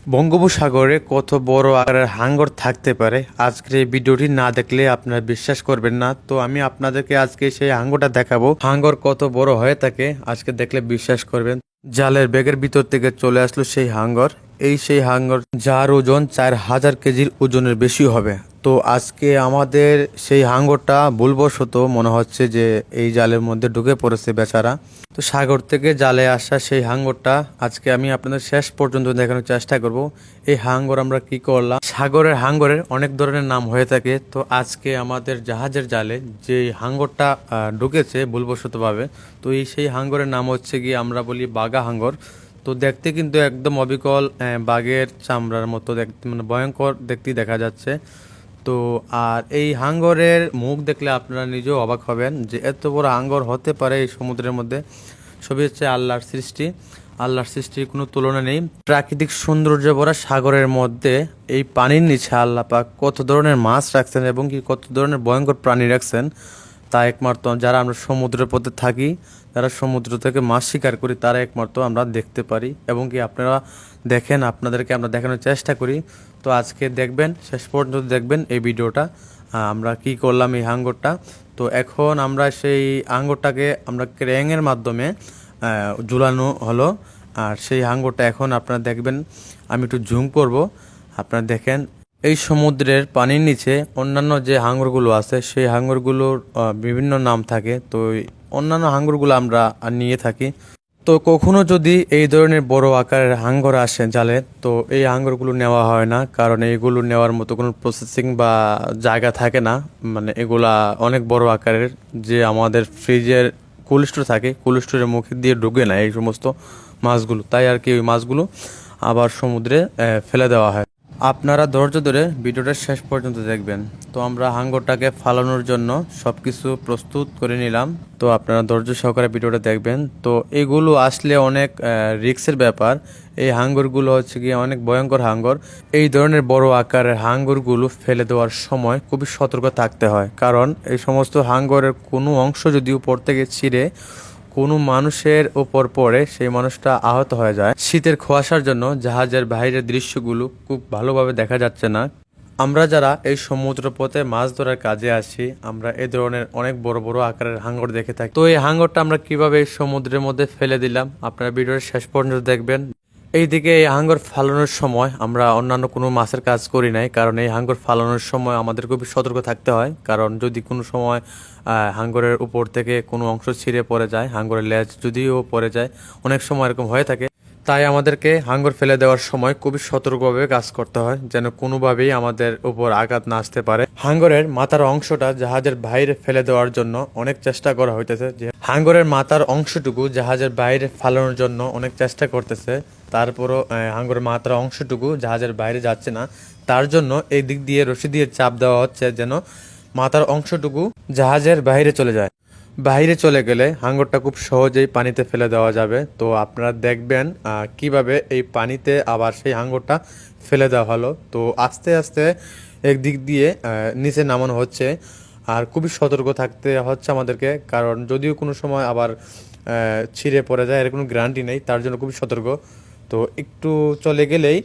বঙ্গোপসাগরে কত বড় আকারের হাঙ্গর থাকতে পারে আজকের এই ভিডিওটি না দেখলে আপনারা বিশ্বাস করবেন না। তো আমি আপনাদেরকে আজকে সেই হাঙ্গরটা দেখাবো। হাঙ্গর কত বড় হয়ে থাকে আজকে দেখলে বিশ্বাস করবেন। জালের ব্যাগের ভিতর থেকে চলে আসলো সেই হাঙ্গর। সেই হাঙ্গর যার ওজন 4000 কেজির ওজনের বেশি হবে। তো আজকে আমাদের সেই হাঙ্গরটা ভুলবশত মনে হচ্ছে যে এই জালের মধ্যে ঢুকে পড়েছে বেচারা। তো সাগর থেকে জালে আসা সেই হাঙ্গরটা আজকে আমি আপনাদের শেষ পর্যন্ত দেখানোর চেষ্টা করব। এই হাঙ্গর আমরা কি করলাম। সাগরের হাঙ্গরের অনেক ধরনের নাম হয়ে থাকে। তো আজকে আমাদের জাহাজের জালে যে হাঙ্গরটা ঢুকেছে ভুলবশতভাবে, তো সেই হাঙ্গরের নাম হচ্ছে গিয়ে আমরা বলি বাঘা হাঙ্গর। তো দেখতে কিন্তু একদম অবিকল বাঘের চামড়ার মতো দেখতে, মানে ভয়ঙ্কর দেখতে দেখা যাচ্ছে। তো আর এই হাঙ্গরের মুখ দেখলে আপনারা নিজেও অবাক হবেন যে এত বড় হাঙ্গর হতে পারে এই সমুদ্রের মধ্যে। সবই হচ্ছে আল্লাহর সৃষ্টি। আল্লাহর সৃষ্টির কোনো তুলনা নেই। প্রাকৃতিক সৌন্দর্য ভরা সাগরের মধ্যে এই পানির নিচে আল্লাহ পাক কত ধরনের মাছ রাখছেন এবং কি কত ধরনের ভয়ঙ্কর প্রাণী রাখছেন তা একমাত্র যারা আমরা সমুদ্রের পথে থাকি, যারা সমুদ্র থেকে মাছ শিকার করি, তারা একমাত্র আমরা দেখতে পারি এবং কি আপনারা দেখেন, আপনাদেরকে আমরা দেখানোর চেষ্টা করি। তো আজকে দেখবেন, শেষ পর্যন্ত দেখবেন এই ভিডিওটা আমরা কি করলাম এই হাঙ্গরটা। তো এখন আমরা সেই হাঙ্গরটাকে আমরা ক্রেঙের মাধ্যমে ঝুলানো হলো। আর সেই হাঙ্গরটা এখন আপনারা দেখবেন, আমি একটু জুম করব, আপনারা দেখেন এই সমুদ্রের পানির নিচে অন্যান্য যে হাঙ্গরগুলো আছে সেই হাঙ্গরগুলোর বিভিন্ন নাম থাকে। তো অন্যান্য হাঙ্গরগুলো আমরা নিয়ে থাকি। তো কখনো যদি এই ধরনের বড় আকারের হাঙ্গর আসে জালে, তো এই হাঙ্গরগুলো নেওয়া হয় না, কারণ এইগুলো নেওয়ার মতো কোনো প্রসেসিং বা জায়গা থাকে না। মানে এগুলা অনেক বড় আকারের, যে আমাদের ফ্রিজের কোল্ড স্টোর থাকে, কোল্ড স্টোরের মুখে দিয়ে ঢুকে না এই সমস্ত মাছগুলো। তাই আর কি ওই মাছগুলো আবার সমুদ্রে ফেলে দেওয়া হয়। আপনারা ধৈর্য ধরে ভিডিওটা শেষ পর্যন্ত দেখবেন। তো আমরা হাঙ্গরটাকে ফালানোর জন্য সব কিছু প্রস্তুত করে নিলাম। তো আপনারা ধৈর্য সহকারে ভিডিওটা দেখবেন। তো এগুলো আসলে অনেক রিস্কের ব্যাপার। এই হাঙ্গরগুলো হচ্ছে গিয়ে অনেক ভয়ঙ্কর হাঙ্গর। এই ধরনের বড় আকারের হাঙ্গরগুলো ফেলে দেওয়ার সময় খুবই সতর্ক থাকতে হয়, কারণ এই সমস্ত হাঙ্গরের কোনো অংশ যদি উপর থেকে ছিঁড়ে কোনো মানুষের ওপর পড়ে, সেই মানুষটা আহত হয়ে যায়। শীতের কুয়াশার জন্য জাহাজের বাইরের দৃশ্যগুলো খুব ভালোভাবে দেখা যাচ্ছে না। আমরা যারা এই সমুদ্র পথে মাছ ধরার কাজে আসি, আমরা এই ধরনের অনেক বড় বড় আকারের হাঙ্গর দেখে থাকি। তো এই হাঙ্গরটা আমরা কিভাবে এই সমুদ্রের মধ্যে ফেলে দিলাম আপনারা ভিডিওর শেষ পর্যন্ত দেখবেন। এইদিকে এই হাঙ্গর ফালানোর সময় আমরা অন্যান্য কোনো মাছের কাজ করি নাই, কারণ এই হাঙ্গর ফালানোর সময় আমাদের খুবই সতর্ক থাকতে হয়। কারণ যদি কোনো সময় হাঙ্গরের উপর থেকে কোনো অংশ ছিঁড়ে পড়ে যায়, হাঙ্গরের লেজ যদিও পড়ে যায়, অনেক সময় এরকম হয়ে থাকে। তাই আমাদেরকে হাঙ্গর ফেলে দেওয়ার সময় খুবই সতর্কভাবে কাজ করতে হয়, যেন কোনোভাবেই আমাদের উপর আঘাত না আসতে পারে। হাঙ্গরের মাথার অংশটা জাহাজের বাইরে ফেলে দেওয়ার জন্য অনেক চেষ্টা করা হইতেছে। যে হাঙ্গরের মাথার অংশটুকু জাহাজের বাইরে ফালানোর জন্য অনেক চেষ্টা করতেছে, তারপরও হাঙ্গরের মাথার অংশটুকু জাহাজের বাইরে যাচ্ছে না। তার জন্য এই দিক দিয়ে রশি দিয়ে চাপ দেওয়া হচ্ছে যেন মাথার অংশটুকু জাহাজের বাইরে চলে যায়। বাইরে চলে গেলে হাঙ্গরটা খুব সহজেই পানিতে ফেলে দেওয়া যাবে। তো আপনারা দেখবেন কিভাবে এই পানিতে আবার সেই হাঙ্গরটা ফেলে দেওয়া হলো। তো আস্তে আস্তে একদিক দিয়ে নিচে নামানো হচ্ছে, আর খুবই সতর্ক থাকতে হচ্ছে আমাদেরকে, কারণ যদিও কোনো সময় আবার ছিঁড়ে পড়ে যায় এর কোনো গ্যারান্টি নেই, তার জন্য খুবই সতর্ক। তো একটু চলে গেলেই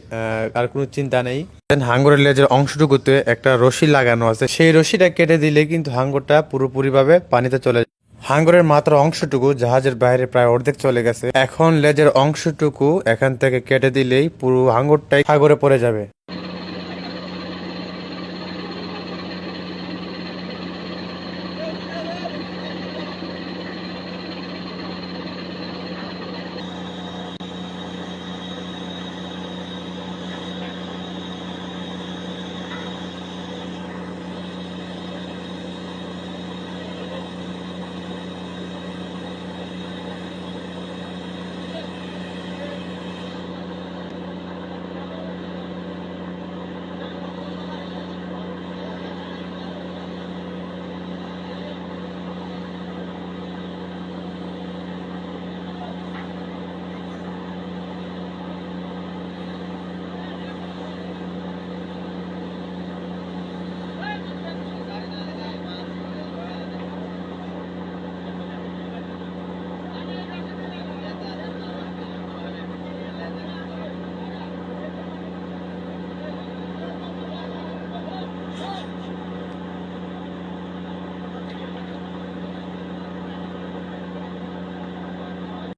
আর কোনো চিন্তা নেই। হাঙ্গরের লেজের অংশটুকুতে একটা রশি লাগানো আছে, সেই রশিটা কেটে দিলে কিন্তু হাঙ্গরটা পুরোপুরিভাবে পানিতে চলে যায়। হাঙ্গরের মাত্র অংশটুকু জাহাজের বাইরে প্রায় অর্ধেক চলে গেছে। এখন লেজের অংশটুকু এখান থেকে কেটে দিলেই পুরো হাঙ্গরটাই সাগরে পড়ে যাবে।